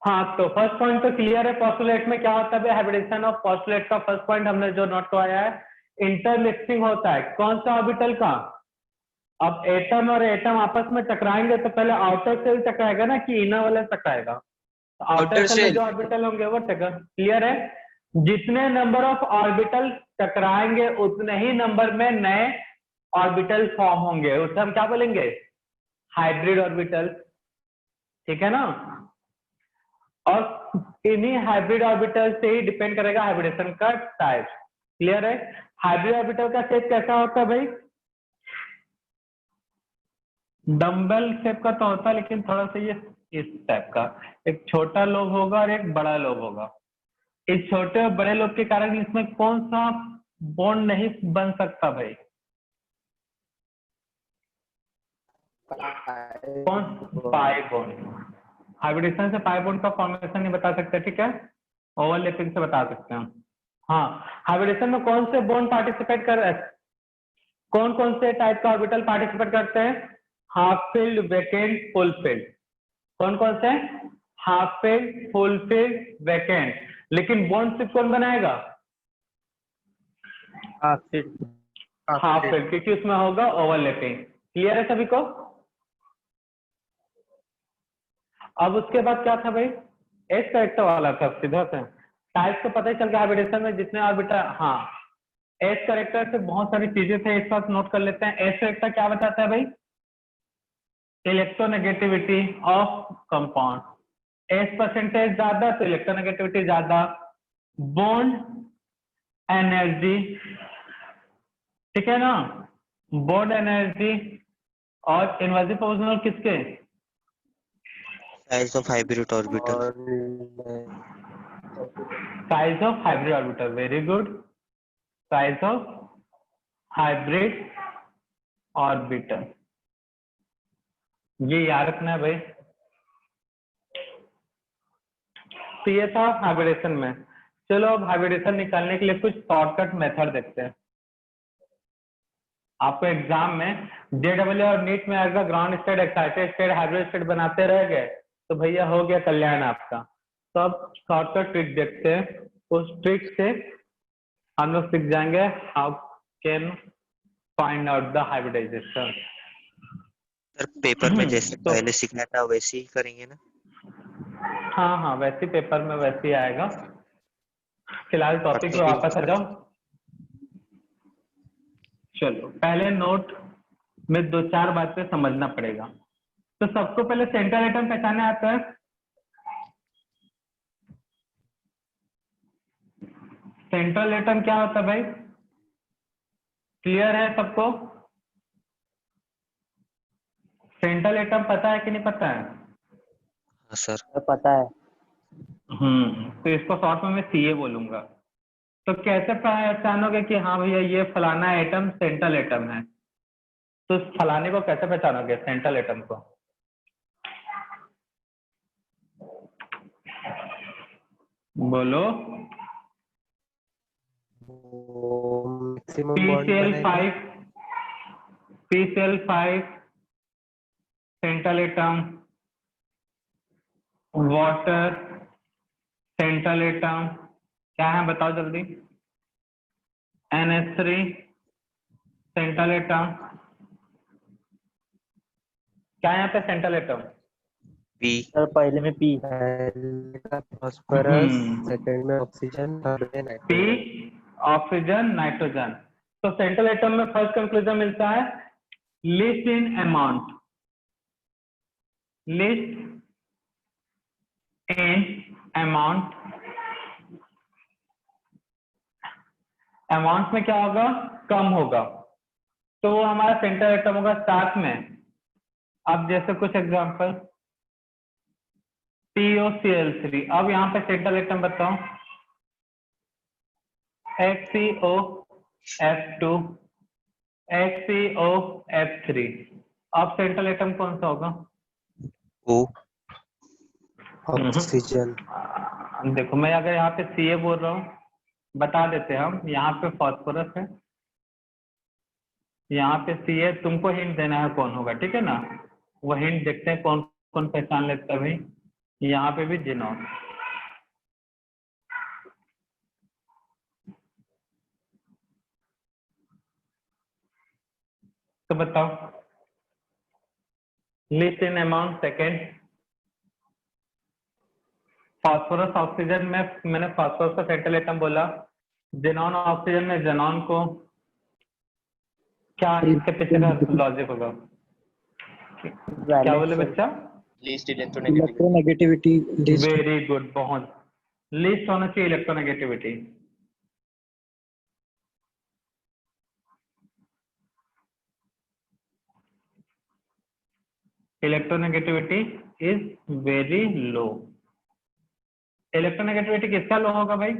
हाँ, तो first point तो क्लियर है। पॉस्टुलेट में क्या होता है? हाइब्रिडेशन ऑफ पॉस्टुलेट का फर्स्ट पॉइंट हमने जो नोट करवाया है, इंटरमिक्सिंग होता है। कौन सा ऑर्बिटल का? अब एटम और एटम आपस में टकराएंगे तो पहले आउटर सेल टकराएगा ना, कि इनर वाला टकराएगा? तो आउटर आउटर सेल में सेल। जो ऑर्बिटल होंगे वो टकर। क्लियर है? जितने नंबर ऑफ ऑर्बिटल टकराएंगे उतने ही नंबर में नए ऑर्बिटल फॉर्म होंगे। उसे हम क्या बोलेंगे? Hybrid orbital. ठीक है ना? और इन्हीं हाइब्रिड ऑर्बिटल से ही डिपेंड करेगा हाइब्रिडेशन का टाइप। क्लियर है? हाइब्रिड ऑर्बिटल का शेप कैसा होता है भाई? डम्बल शेप का तो होता है, लेकिन थोड़ा सा ये इस टाइप का, एक छोटा लोब होगा और एक बड़ा लोब होगा। इस छोटे और बड़े लोब के कारण इसमें कौन सा बॉन्ड नहीं बन सकता भाई? कौन? Pi bond. हाइब्रिडेशन से पाई बॉन्ड का फॉर्मेशन नहीं बता सकते, ठीक है? ओवरलैपिंग से बता सकते हैं। हाँ, हाइब्रिडेशन में कौन से बॉन्ड पार्टिसिपेट कर रहे हैं? कौन कौन से टाइप का ऑर्बिटल पार्टिसिपेट करते हैं? Half field, vacant, full field. कौन कौन से? Half field, full field, vacant. लेकिन बॉन्ड सिर्फ कौन बनाएगा? Half field. हाफ फील्ड, क्योंकि उसमें होगा ओवरलैपिंग। क्लियर है सभी को? अब उसके बाद क्या था भाई? एस करेक्टर वाला था सीधा से। टाइप से पता ही चल गया हाइब्रिडेशन में जितने ऑर्बिटल। हाँ, एस करेक्टर से बहुत सारी चीजें थे, एक साथ नोट कर लेते हैं। एस करेक्टर क्या बताता है भाई? Electronegativity of compound. S percentage ज्यादा तो इलेक्ट्रोनेगेटिविटी ज्यादा। बॉन्ड एनर्जी, ठीक है ना? बॉन्ड एनर्जी और इनवर्सली प्रोपोर्शनल किसके? Size of hybrid orbital. Size of hybrid orbital. Very good. Size of hybrid orbital, ये याद रखना है भाई। तो ये था हाइब्रिडेशन में। चलो अब हाइब्रिडेशन निकालने के लिए कुछ शॉर्टकट मेथड देखते हैं। आपको एग्जाम में जेडब्ल्यू और नीट में अगर ground state, excited state, hybrid state बनाते रह गए तो भैया हो गया कल्याण आपका। तो अब शॉर्टकट ट्रिक देखते हैं। उस ट्रिक से हम लोग सीख जाएंगे how can find out the hybridisation. Sir paper में जैसे तो पहले सीखा था वैसे ही करेंगे ना? हाँ हाँ, वैसे पेपर में वैसे ही आएगा। फिलहाल टॉपिक पे वापस आ जाओ। चलो, पहले नोट में दो चार बातें समझना पड़ेगा। तो सबको पहले सेंट्रल एटम पहचाने आता है। सेंट्रल एटम क्या होता है भाई? क्लियर है सबको? सेंट्रल एटम पता है कि नहीं पता है? हाँ सर। पता है। तो इसको शॉर्ट में मैं सीए बोलूंगा। तो कैसे पहचानोगे कि हाँ भैया ये फलाना एटम सेंट्रल एटम है? तो उस फलाने को कैसे पहचानोगे, सेंट्रल एटम को? बोलो। PCl5, PCl5 central atom. Water central atom. क्या है बताओ जल्दी? NH3 central atom. क्या है यहाँ पे सेंट्रल एटम? पी। सर पहले में पी, फॉस्फोरस, सेकंड में ऑक्सीजन, थर्ड में पी नाइट्रोजन। Oxygen nitrogen. तो सेंट्रल एटम में फर्स्ट कंक्लूजन मिलता है list in amount. List in amount. Amount में क्या होगा? कम होगा, तो वो हमारा सेंट्रल एटम होगा। साथ में अब जैसे कुछ एग्जांपल, POCl3। अब यहाँ पे सेंट्रल एटम बताओ। HCOF2, HCOF3। अब सेंट्रल एटम कौन सा होगा? ओ। ऑक्सीजन। देखो, मैं अगर यहाँ पे Ca बोल रहा हूँ, बता देते हैं हम। यहाँ पे फॉस्फोरस है, यहाँ पे Ca। तुमको हिंट देना है कौन होगा, ठीक है ना? वो हिंट देखते हैं कौन कौन पहचान लेता है भाई। यहाँ पे भी जिनॉन। तो बताओ list in amount second. Phosphorus oxygen में मैंने फास्फोरस का सेंट्रल एटम बोला, जिनॉन ऑक्सीजन में जेनॉन को, क्या इसके पीछे का लॉजिक होगा? क्या बोले बच्चा? Least electronegativity. Electronegativity list. Very good, बहुत लिस्ट होना चाहिए electronegativity. Electronegativity is very low. Electronegativity किसका लो होगा भाई?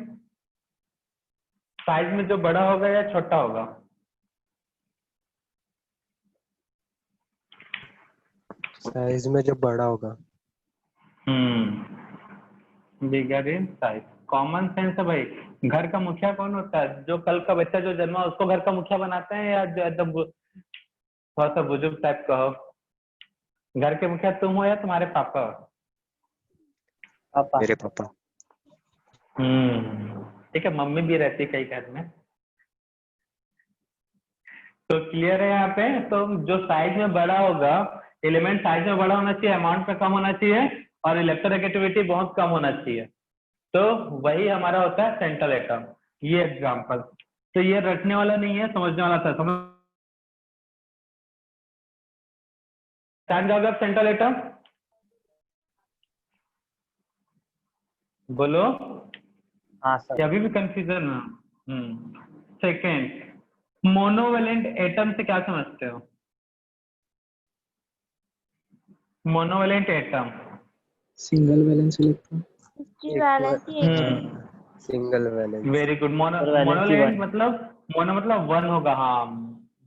साइज में जो बड़ा होगा या छोटा होगा? साइज में जो बड़ा होगा। बिगर इन साइज। कॉमन सेंस है भाई। घर का मुखिया कौन होता है? जो कल का बच्चा जो जन्मा उसको घर का मुखिया बनाते हैं, या जो एकदम थोड़ा सा बुजुर्ग टाइप का हो? घर के मुखिया तुम हो या तुम्हारे पापा? पापा। मेरे पापा। ठीक है, मम्मी भी रहती है कई घर में। तो क्लियर है यहाँ पे? तो जो साइज में बड़ा होगा, एलिमेंट साइज में बड़ा होना चाहिए, अमाउंट में कम होना चाहिए, और इलेक्ट्रोनेगेटिविटी बहुत कम होना चाहिए। तो वही हमारा होता है सेंट्रल एटम। ये एग्जांपल। तो ये रटने वाला नहीं है, समझने वाला था। समझ जाओगे आप सेंट्रल एटम? बोलो। हाँ सर। अभी भी कंफ्यूजन है? सेकेंड, मोनोवेलेंट एटम से क्या समझते हो? Monovalent atom single valence electron. Single valence. Very good. Monovalent मतलब मोनो मतलब वन होगा। हाँ,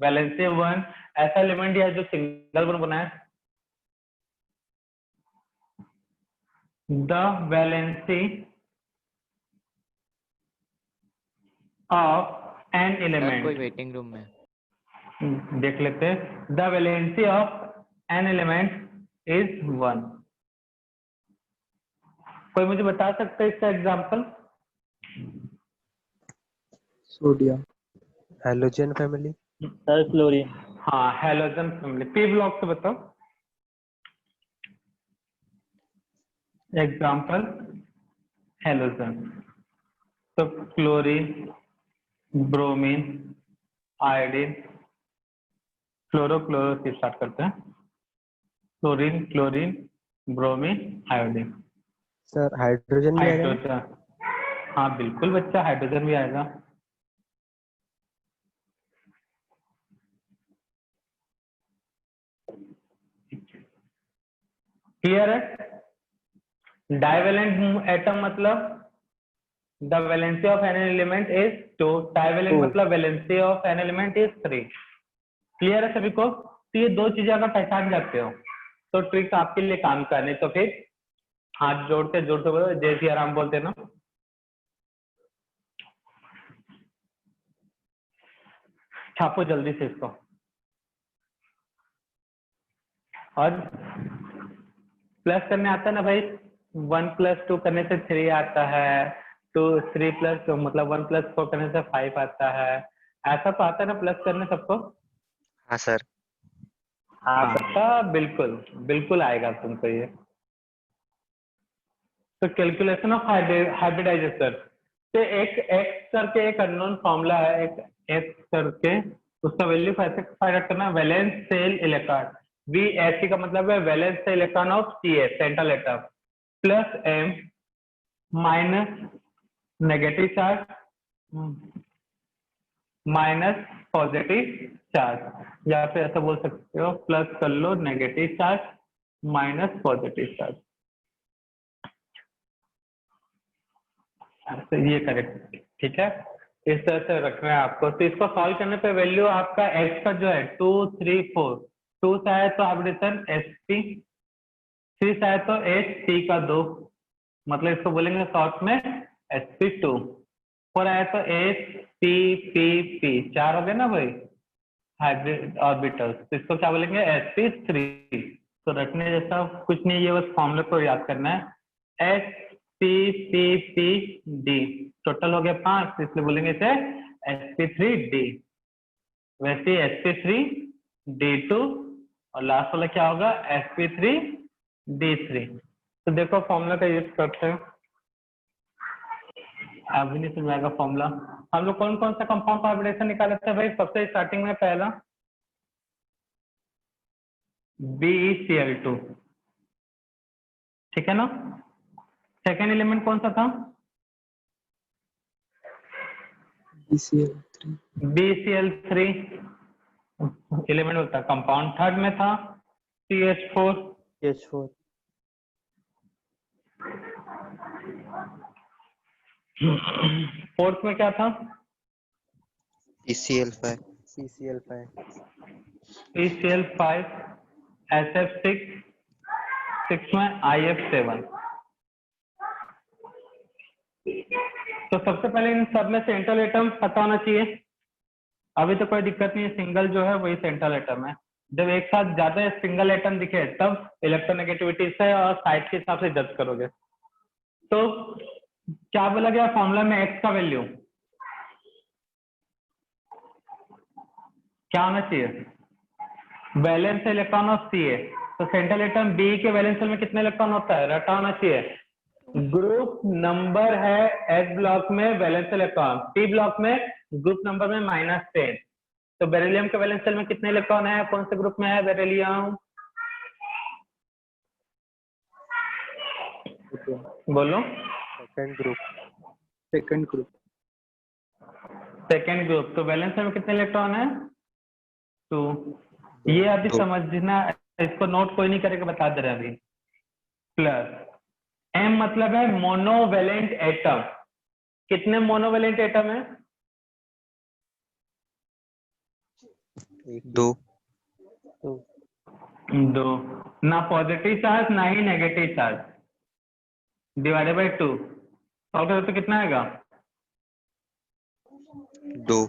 वैलेंसी वन। ऐसा एलिमेंट है जो सिंगल वन बनाए। द वैलेंसी ऑफ एन कोई एलिमेंट। वेटिंग रूम में देख लेते हैं। The valency of an element is one. कोई मुझे बता सकता है इसका example? Sodium. Halogen family. Sir chlorine. हाँ, हैलोजन फैमिली। पी ब्लॉक से बताओ एग्जांपल हैलोजन। तो क्लोरीन, ब्रोमीन, आयोडीन, क्लोरो से स्टार्ट करते हैं। Chlorine, chlorine, bromine, iodine. Sir hydrogen भी आएगा? हाइड्रोजन। हाँ बिल्कुल बच्चा, हाइड्रोजन भी आएगा। क्लियर है? डाइवेलेंट एटम मतलब the valency of an element is 2। Divalent Two. मतलब valency of an element is 3। Clear है सभी को? तो ये दो चीजें अगर पहचान जाते हो तो ट्रिक आपके लिए काम का। नहीं तो फिर हाथ जोड़ते जोड़ते बोलो जय सिया राम बोलते ना। छापो जल्दी से इसको। और प्लस करने आता है ना भाई? 1 + 2 करने से 3 आता है। 3 प्लस मतलब 1 + 4 करने से 5 आता है। ऐसा तो आता है ना प्लस करने सबको? हाँ सर। हाँ तो बिल्कुल बिल्कुल आएगा तुमको ये। तो कैलकुलेशन ऑफ हाइब्रिडाइजेशन तो एक एक्स करके एक अननोन फॉर्मूला है। एक एक्स करके उसका वैल्यू कैसे फाइंड आउट करना? Valence shell electron. VSE का मतलब है valence shell electron of CS central atom plus M minus negative charge minus positive charge. या फिर ऐसा बोल सकते हो प्लस कर लो negative charge minus positive charge. तो ये करेक्ट, ठीक है? इस तरह से रखना है आपको। तो इसको सॉल्व करने पे वैल्यू आपका x का जो है 2 3 4, 2 से आए तो हाइब्रिडेशन sp, 3 से आए तो HC का 2, मतलब इसको बोलेंगे शॉर्ट में sp2। 4 आए तो HCPP, 4 हो गए ना भाई हाइब्रिड ऑर्बिटल्स। तो इसको क्या बोलेंगे? sp3। तो रखने जैसा कुछ नहीं, ये बस फॉर्मूले को याद करना है। sp3pd टोटल हो गया 5, इसलिए बोलेंगे इसे sp3d। वैसे sp3d2 और लास्ट वाला क्या होगा sp3d3। तो देखो फॉर्मूला का यूज करते हैं। अभी नहीं समझ आएगा फॉर्मूला। हम लोग कौन कौन सा कंपाउंड का हाइब्रिडेशन निकाले थे भाई? सबसे स्टार्टिंग में पहला BeCl2, ठीक है ना। सेकेंड एलिमेंट कौन सा था? BCl3, BeCl3 एलिमेंट होता है कंपाउंड। थर्ड में था CH4, CH4, फोर्थ में क्या था? PCl5, CCl5, PCl5, SF6, 6 में IF7। तो सबसे पहले इन सब में सेंट्रल एटम पता होना चाहिए। अभी तो कोई दिक्कत नहीं है, सिंगल जो है वही सेंट्रल एटम है। जब एक साथ ज्यादा सिंगल एटम दिखे तब इलेक्ट्रोनेगेटिविटी से और साइड के हिसाब से जज करोगे। तो क्या बोला गया फॉर्मूला में? एक्स का वैल्यू क्या होना चाहिए? वैलेंस इलेक्ट्रॉन ऑफ सी ए। तो सेंट्रल एटम बी के वैलेंस शेल में कितने इलेक्ट्रॉन होता है? रटा होना चाहिए। ग्रुप नंबर है एस ब्लॉक में वैलेंस इलेक्ट्रॉन, पी ब्लॉक में ग्रुप नंबर में -10। तो बेरिलियम के वैलेंस शेल में कितने इलेक्ट्रॉन है? कौन से ग्रुप में है बेरिलियम? बोलो। Second group, second group, second group. तो वैलेंस शेल में कितने इलेक्ट्रॉन है? 2। ये अभी दो। समझना, इसको नोट कोई नहीं करेगा, बता दे रहे अभी। प्लस एम मतलब है मोनोवेलेंट एटम। कितने मोनोवेलेंट एटम है? 2, 2। ना पॉजिटिव चार्ज ना ही नेगेटिव चार्ज, डिवाइडेड बाय 2। तो कितना आएगा? 2,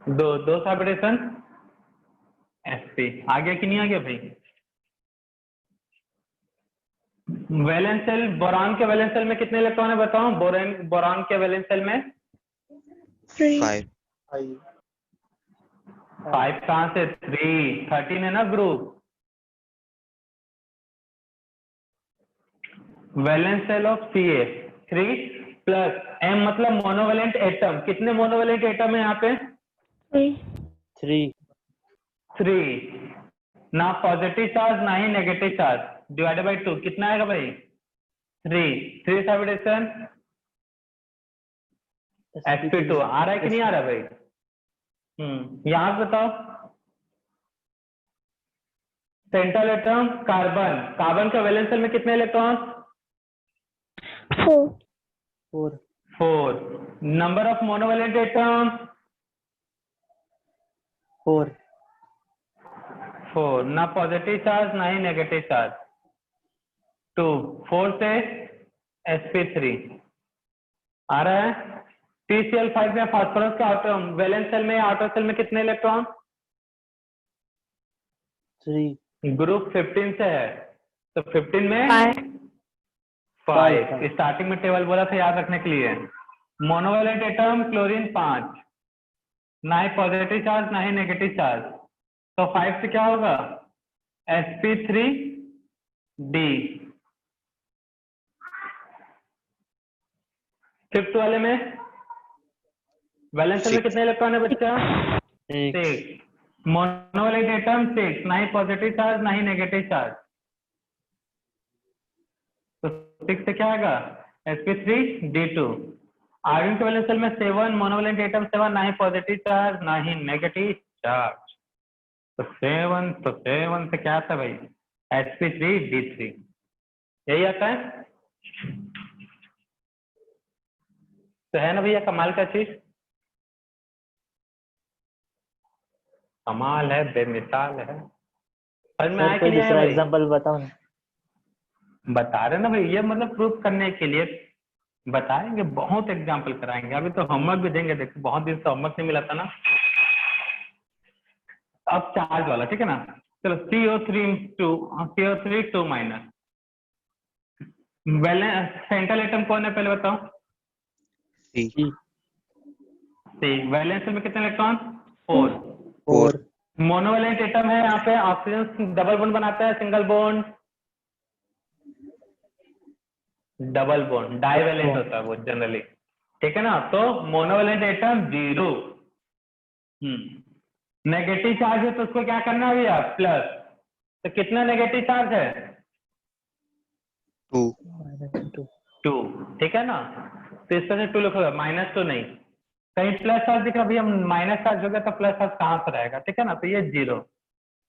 2 हाइब्रिडेशन sp। आ गया कि नहीं आ गया भाई? वैलेंस शेल, बोरान के वैलेंस शेल में कितने इलेक्ट्रॉन है बताओ? बोरान के वैलेंस शेल में 5, 5 कहां से? 3, 13 है ना group. Valence shell of Ca 3 plus M मतलब मोनोवेलेंट एटम। कितने मोनोवेलेंट एटम है यहाँ पे? 3। ना पॉजिटिव चार्ज ना ही नेगेटिव चार्ज, डिवाइडेड बाय 2। कितना आएगा भाई? 3 हाइब्रिडेशन sp2। आ रहा है कि नहीं आ रहा भाई? यहाँ पे बताओ। सेंट्रल एटम कार्बन, कार्बन का वैलेंस शेल में कितने electron? 4। Number of monovalent atom 4। ना पॉजिटिव चार्ज ना ही नेगेटिव चार्ज, 2। 4 से sp3 आ रहा है। PCl5 में फास्फोरस का आटम, वैलेंस शेल में आउटर शेल में कितने इलेक्ट्रॉन? 3, ग्रुप 15 से है, तो 15 में 5। स्टार्टिंग में टेबल बोला था याद रखने के लिए। मोनोवेलेंट एटम क्लोरीन 5, ना ही पॉजिटिव चार्ज ना ही नेगेटिव चार्ज, तो 5 से क्या होगा? sp3d। फिफ्थ वाले में वैलेंस शेल में 6, कितने इलेक्ट्रॉन है बच्चा? 6। मोनोवेलेंट एटम 6, ना ही पॉजिटिव चार्ज ना ही नेगेटिव चार्ज, तो 6 से क्या आएगा? sp3d2। आयरन के वैलेंस शेल में 7, मोनोवेलेंट एटम 7, ना ही पॉजिटिव चार्ज ना ही नेगेटिव चार्ज, तो 7 से क्या आता है भाई? sp3d3। यही आता है। तो है ना भैया कमाल का चीज? कमाल है, बेमिसाल है। समझ में आया कि नहीं आया भाई? एग्जांपल बताओ ना। बता रहे ना भाई, ये मतलब प्रूफ करने के लिए बताएंगे, बहुत एग्जाम्पल कराएंगे। अभी तो होमवर्क भी देंगे, देखो बहुत दिन से होमवर्क नहीं मिला था ना। अब चार्ज वाला, ठीक है ना। चलो CO3 2 CO3 2 minus, valence central atom कौन है पहले बताओ? C. C. सी। वैलेंस में कितने इलेक्ट्रॉन? 4। 4. मोनोवैलेंट एटम है, यहाँ पे ऑक्सीजन डबल बॉन्ड बनाता है, single bond? Double bond. Divalent होता है वो जनरली, ठीक है ना। तो मोनोवैलेंट एटम 0। नेगेटिव चार्ज है तो उसको क्या करना है भैया? प्लस। तो कितना नेगेटिव चार्ज है? 2. -2. 2, ठीक है ना। तो इस तरह से 2 लिखोगे, -2 नहीं। कहीं प्लस चार्ज दिख रहा भैया, माइनस चार्ज हो गया तो प्लस चार्ज कहाँ से रहेगा, ठीक है ना। तो ये 0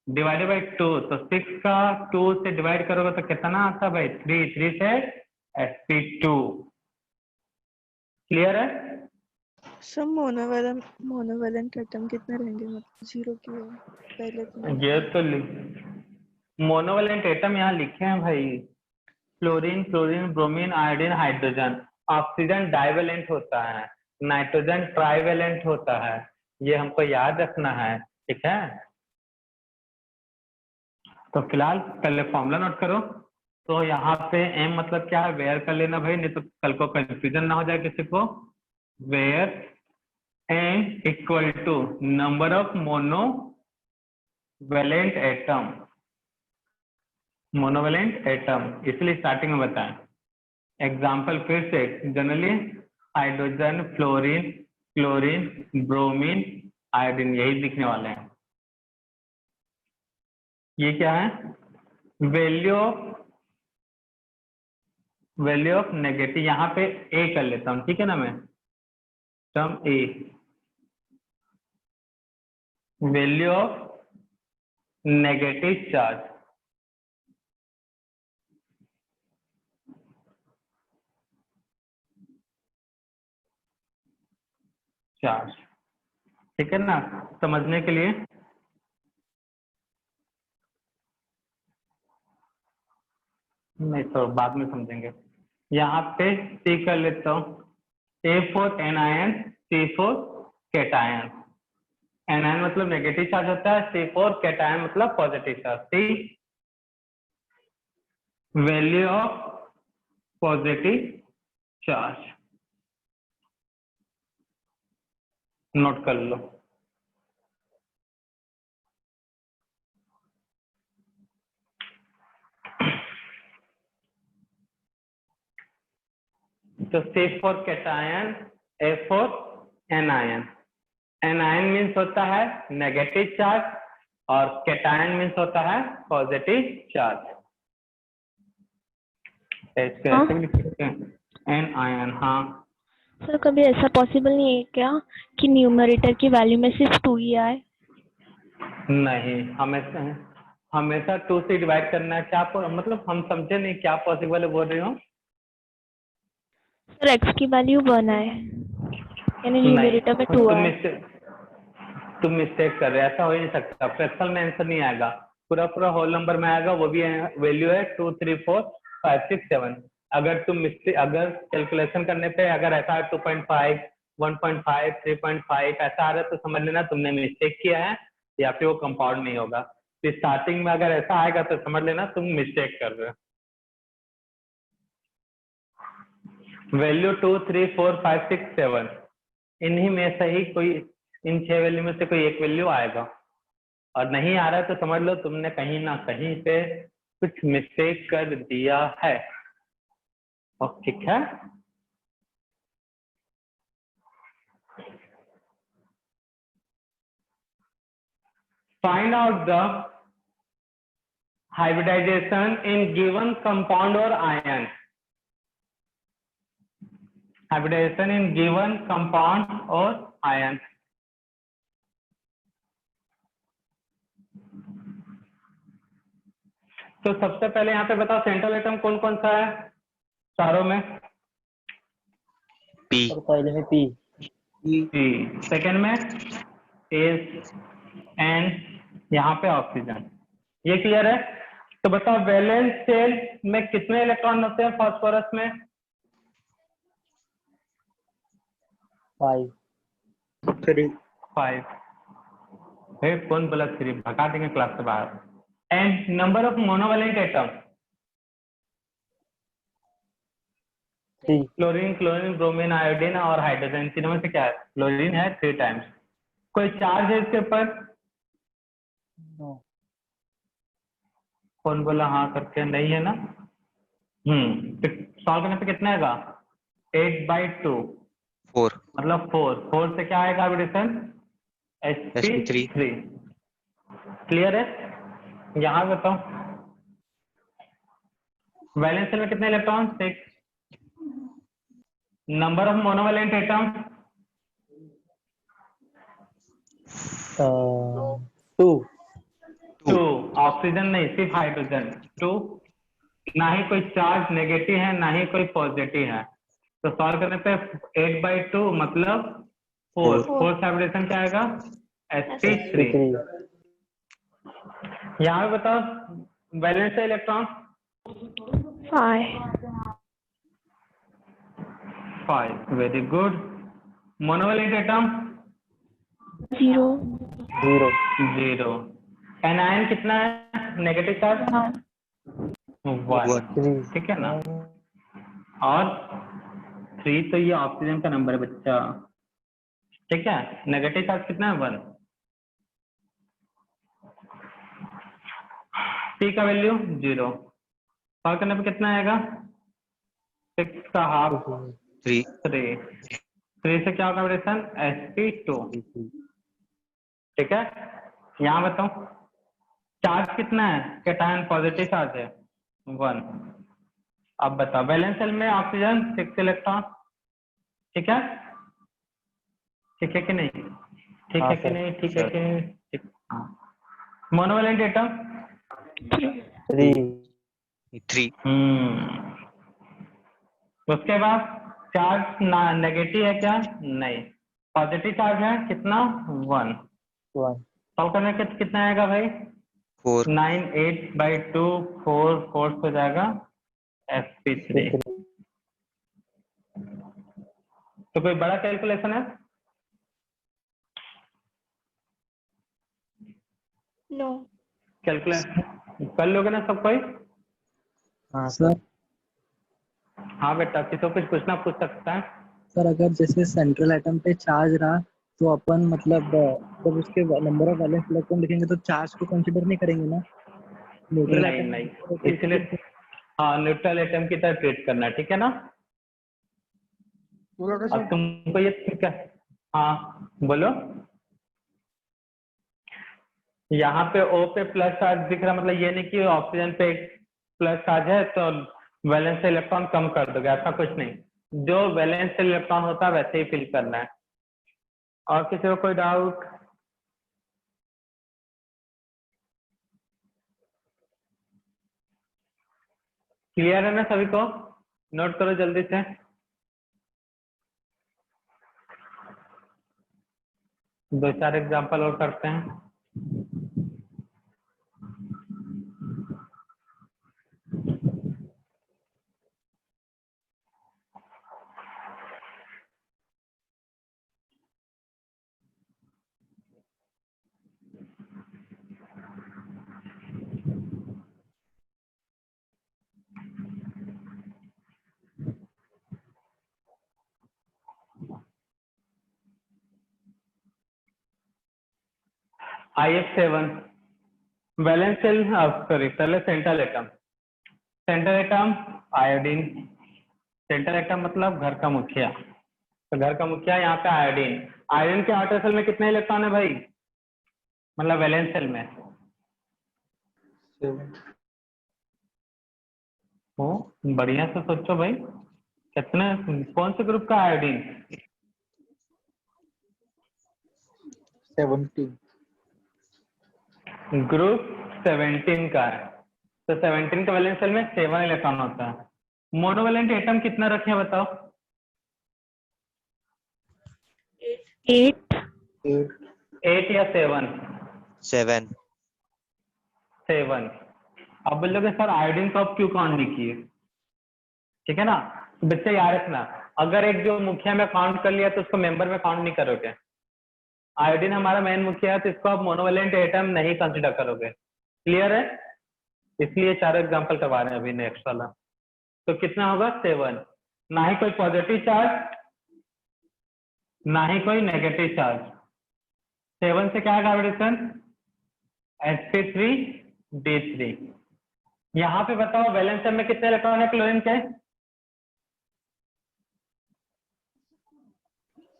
डिवाइडेड बाई 2, तो 6 का 2 से डिवाइड करोगे तो कितना आता है भाई? 3। 3 से sp2। क्लियर है? सर मोनोवेलेंट एटम कितने रहेंगे, मतलब 0 क्यों है पहले तो? ये तो मोनोवेलेंट एटम यहाँ लिखे हैं भाई, fluorine, chlorine, bromine, iodine, hydrogen. Oxygen divalent होता है, नाइट्रोजन ट्राइवेलेंट होता है, ये हमको याद रखना है, ठीक है। तो फिलहाल पहले फॉर्मूला नोट करो। तो यहाँ पे m मतलब क्या है? वेयर कर लेना भाई, नहीं तो कल को कंफ्यूजन ना हो जाए किसी को। Where m equal to number of monovalent atom. Monovalent atom इसलिए स्टार्टिंग में बताएं। एग्जाम्पल फिर से, generally hydrogen, fluorine, chlorine, bromine, iodine, यही लिखने वाले हैं। ये क्या है? वैल्यू ऑफ नेगेटिव, यहाँ पे ए कर लेता हूँ, ठीक है ना। मैं term A, value of negative charge. Charge, ठीक है ना, समझने के लिए। नहीं तो बाद में समझेंगे। यहाँ पे C कर लेता हूँ, A for anion, C for cation. Anion मतलब नेगेटिव चार्ज होता है, C फॉर कैटायन मतलब positive charge. C value of positive charge, note कर लो। तो C for cation, A for anion. Anion means होता है नेगेटिव चार्ज और कैटायन मीन्स होता है पॉजिटिव चार्ज। ऐसे भी लिख सकते हैं, एनायन। हाँ सर कभी ऐसा पॉसिबल नहीं है क्या कि न्यूमरेटर की वैल्यू में सिर्फ 2 ही आए? नहीं, हमेशा 2 से डिवाइड करना है। क्या मतलब हम समझे नहीं, क्या पॉसिबल है बोल रही हो? सर x की वैल्यू 1 आए, यानी न्यूमरेटर में 2 आए। तुम मिस्टेक कर रहे हो, ऐसा हो ही नहीं सकता। फ्रैक्शनल में आंसर नहीं आएगा, पूरा पूरा होल नंबर में आएगा, वो भी वैल्यू है 2 3 4 5 6 7। अगर तुम अगर कैलकुलेशन करने पे अगर ऐसा है 2.5 1.5 3.5 ऐसा आ रहा है तो समझ लेना तुमने मिस्टेक किया है या फिर वो कंपाउंड नहीं होगा। तो स्टार्टिंग में अगर ऐसा आएगा तो समझ लेना तुम मिस्टेक कर रहे हो। वैल्यू 2 3 4 5 6 7, इन्हीं में से ही कोई, इन 6 वैल्यू में से कोई एक वैल्यू आएगा। और नहीं आ रहा है तो समझ लो तुमने कहीं ना कहीं पे कुछ मिस्टेक कर दिया है। और ठीक है, find out the hybridisation in given compound और ion. Hybridisation in given compound और आयन। तो सबसे पहले यहाँ पे बताओ सेंट्रल एटम कौन कौन सा है चारों में? P. और पहले में P. सेकेंड में एस एन, यहाँ पे ऑक्सीजन। ये क्लियर है? तो बताओ वैलेंस शेल में कितने इलेक्ट्रॉन होते हैं फास्फोरस में? 5. 3. 5। कौन बोला 3? भगा देंगे क्लास से बाहर। And number of monovalent atom? 3 chlorine, chlorine, bromine, iodine और हाइड्रोजन, तीनों में से क्या है? क्लोरीन है 3 टाइम्स। कोई चार्ज है इसके ऊपर? नो कौन बोला हाँ करके? नहीं है ना। तो सॉल्व करने पे कितना आएगा? 8/2 4 मतलब 4 से क्या आएगा हाइब्रिडेशन? sp3। क्लियर है? यहाँ बताओ वैलेंस शेल में कितने electron? 6। Number of monovalent atom? 2 2। Oxygen नहीं, सिर्फ हाइड्रोजन 2। ना ही कोई चार्ज नेगेटिव है ना ही कोई पॉजिटिव है, तो सॉल्व करने पे 8/2 मतलब 4। 4 हाइब्रिडेशन क्या आएगा? sp3। 3 यहाँ पे बताओ valence shell electron? 5। Very good. Monovalent atom? 0 0 0। Anion कितना है नेगेटिव चार्ज? 1। 3 ठीक है ना। और 3 तो ये ऑक्सीजन का नंबर है बच्चा। ठीक है, नेगेटिव चार्ज कितना है? 1। P का वैल्यू 0। सॉल्व करने पे कितना आएगा? 6 का हाफ 3 3। 3 से क्या होगा हाइब्रिडेशन? sp2। ठीक है, यहाँ बताओ चार्ज कितना है? कैटायन पॉजिटिव चार्ज है 1। अब बताओ वैलेंस शेल में ऑक्सीजन 6 इलेक्ट्रॉन। ठीक है, ठीक है कि नहीं? ठीक हाँ है कि सर नहीं? ठीक है कि नहीं? ठीक। हाँ। Monovalent atom? 3 3 उसके बाद चार्ज नेगेटिव है क्या? नहीं। पॉजिटिव चार्ज है कितना? 1। 1 सॉल्व करने के कितना आएगा भाई? 4 9 8/2 4 4 हो जाएगा sp3। तो कोई बड़ा कैलकुलेशन है? नो। कैलकुलेशन कर लोगे ना सब कोई? हाँ सर हाँ बेटा, किसी को कुछ पूछना पूछ सकता है। सर अगर जैसे सेंट्रल एटम पे चार्ज रहा तो अपन मतलब जब उसके नंबर ऑफ वैलेंस इलेक्ट्रॉन लिखेंगे तो चार्ज को कंसीडर नहीं करेंगे ना न्यूट्रल नहीं एटम नहीं, इसलिए हाँ न्यूट्रल एटम की तरह ट्रीट करना है। ठीक है ना। अब तुमको ये ठीक है? हाँ बोलो। यहाँ पे O पे प्लस चार्ज दिख रहा, मतलब ये नहीं कि ऑक्सीजन पे प्लस चार्ज है तो वैलेंस से इलेक्ट्रॉन कम कर दोगे, ऐसा कुछ नहीं। जो वैलेंस से इलेक्ट्रॉन होता है वैसे ही फिल करना है। और किसी को कोई डाउट? क्लियर है ना सभी को? नोट करो जल्दी से। दो चार एग्जांपल और करते हैं। IF7 वैलेंस सेल, सॉरी पहले central atom. Central atom iodine. Central atom मतलब घर का मुखिया, तो घर का मुखिया यहाँ पे आयोडीन। आयोडीन के आउटर सेल में कितने इलेक्ट्रॉन है भाई? मतलब वैलेंस सेल में। ओ बढ़िया से सोचो भाई, कितने कौन से ग्रुप का आयोडीन? 17 ग्रुप 17 का है, तो 17 का वैलेंस सेल में 7 इलेक्ट्रॉन होता है। मोनोवैलेंट एटम कितना रखे हैं बताओ? 8 8 या 7? 7 7। अब बोलोगे सर आयोडीन को अब क्यों काउंट नहीं किए? ठीक है ना, तो बच्चे याद रखना, अगर एक जो मुखिया में काउंट कर लिया तो उसको मेंबर में काउंट नहीं करोगे। आयोडीन हमारा मेन मुखिया है तो इसको आप मोनोवैलेंट एटम नहीं कंसिडर करोगे। क्लियर है? इसलिए चार एग्जांपल करवा रहे हैं अभी नेक्स्ट वाला। तो कितना होगा? 7। ना ही कोई पॉजिटिव चार्ज, ना ही कोई नेगेटिव चार्ज। 7 से क्या है हाइब्रिडेशन? sp3d3। यहाँ पे बताओ वैलेंस शेल में कितने इलेक्ट्रॉन है क्लोरीन के?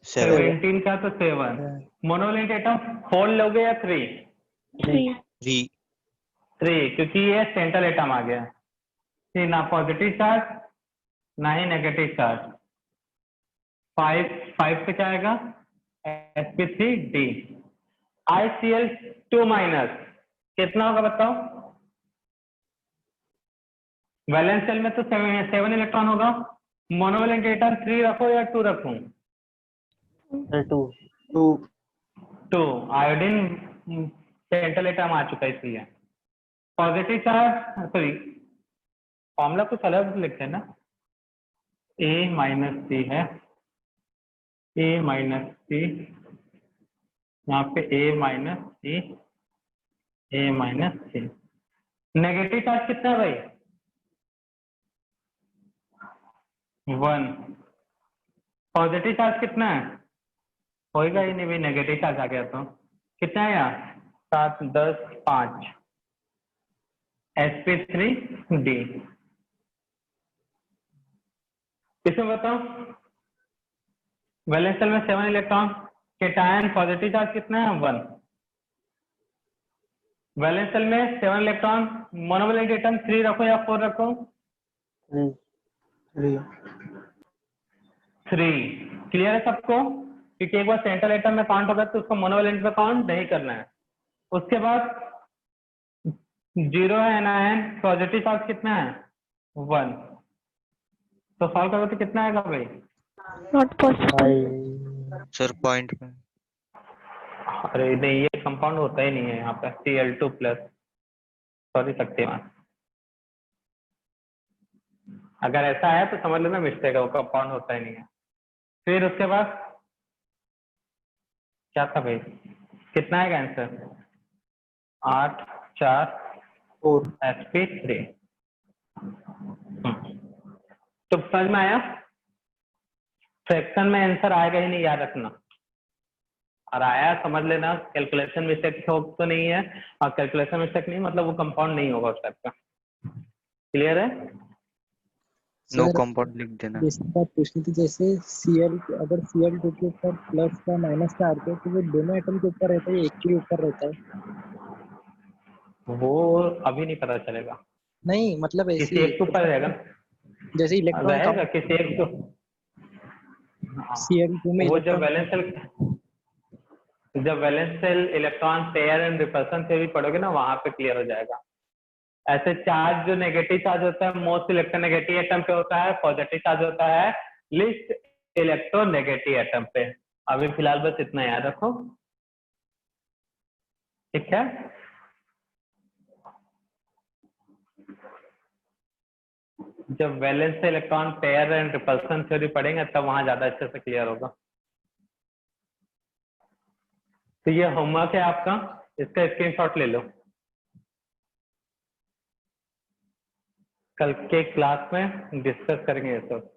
7 17 का तो 7। मोनोवैलेंट एटम 4 लोगे या 3? 3 3 3, क्योंकि ये सेंट्रल एटम आ गया। ठीक, ना पॉजिटिव चार्ज ना ही नेगेटिव चार्ज। 5 से क्या आएगा? sp3d। ICl2 माइनस कितना होगा बताओ? वैलेंस शेल में तो 7 इलेक्ट्रॉन होगा। मोनोवैलेंट एटम 3 रखो या 2 रखूं? 2। आयोडीन सेंट्रल एटम आ चुका है इसलिए। पॉजिटिव चार्ज, सॉरी फॉर्मूला कुछ अलग लिखते हैं ना। A माइनस सी है, A माइनस सी, यहाँ पे A minus C, A minus C. Negative charge कितना है भाई? 1। पॉजिटिव चार्ज कितना है? होएगा ही नहीं भाई, नेगेटिव चार्ज आ गया तो। कितना है यहाँ? 7, 10, 5। sp3d। इसमें बताओ वैलेंस शेल में 7 इलेक्ट्रॉन, केटायन पॉजिटिव चार्ज कितना है? 1। वैलेंस शेल में 7 इलेक्ट्रॉन, मोनोवैलेंट एटम 3 रखो या 4 रखो? 3। क्लियर है सबको? क्योंकि एक बार सेंट्रल एटम में काउंट होगा तो उसको मोनोवैलेंट में काउंट नहीं करना है। उसके बाद 0 है एनायन, पॉजिटिव चार्ज कितना है? 1। तो सॉल्व करो तो कितना आएगा भाई? Not possible. सर पॉइंट में। अरे नहीं, ये कंपाउंड होता ही नहीं है यहाँ पे। Cl2 plus, sorry Shaktimaan. अगर ऐसा है तो समझ लेना मिस्टेक है, वो कंपाउंड होता ही नहीं है। फिर उसके बाद क्या था भाई? कितना आएगा आंसर? 8, 4, 4 sp3। तो समझ में आया? फ्रैक्शन में आंसर आएगा ही नहीं, याद रखना। और आया समझ लेना, कैलकुलेशन मिस्टेक तो नहीं है। और कैलकुलेशन मिस्टेक नहीं मतलब वो कंपाउंड नहीं होगा उस टाइप का। क्लियर है? नो सर कंपाउंड लिख देना। दूसरी बात पूछनी थी, जैसे Cl अगर Cl2 के ऊपर प्लस का माइनस का आर है तो वो दोनों एटम के ऊपर रहता है या एक के ऊपर रहता है? वो अभी नहीं पता चलेगा, नहीं मतलब किसी ऐसी एक के ऊपर रहेगा। जैसे इलेक्ट्रॉन रहेगा किसी एक को। हाँ। Cl2 में वो जब electron valence shell electron pair and repulsion से भी पढ़ोगे ना, वहां पे क्लियर हो जाएगा। ऐसे चार्ज जो नेगेटिव चार्ज होता है मोस्ट इलेक्ट्रोनेगेटिव एटम पे होता है, पॉजिटिव चार्ज होता है लिस्ट इलेक्ट्रोनेगेटिव एटम पे। अभी फिलहाल बस इतना याद रखो, ठीक है? जब वैलेंस से electron pair and repulsion theory पढ़ेंगे तब वहां ज्यादा अच्छे से क्लियर होगा। तो ये होमवर्क है आपका, इसका स्क्रीनशॉट ले लो। कल के क्लास में डिस्कस करेंगे ये सब।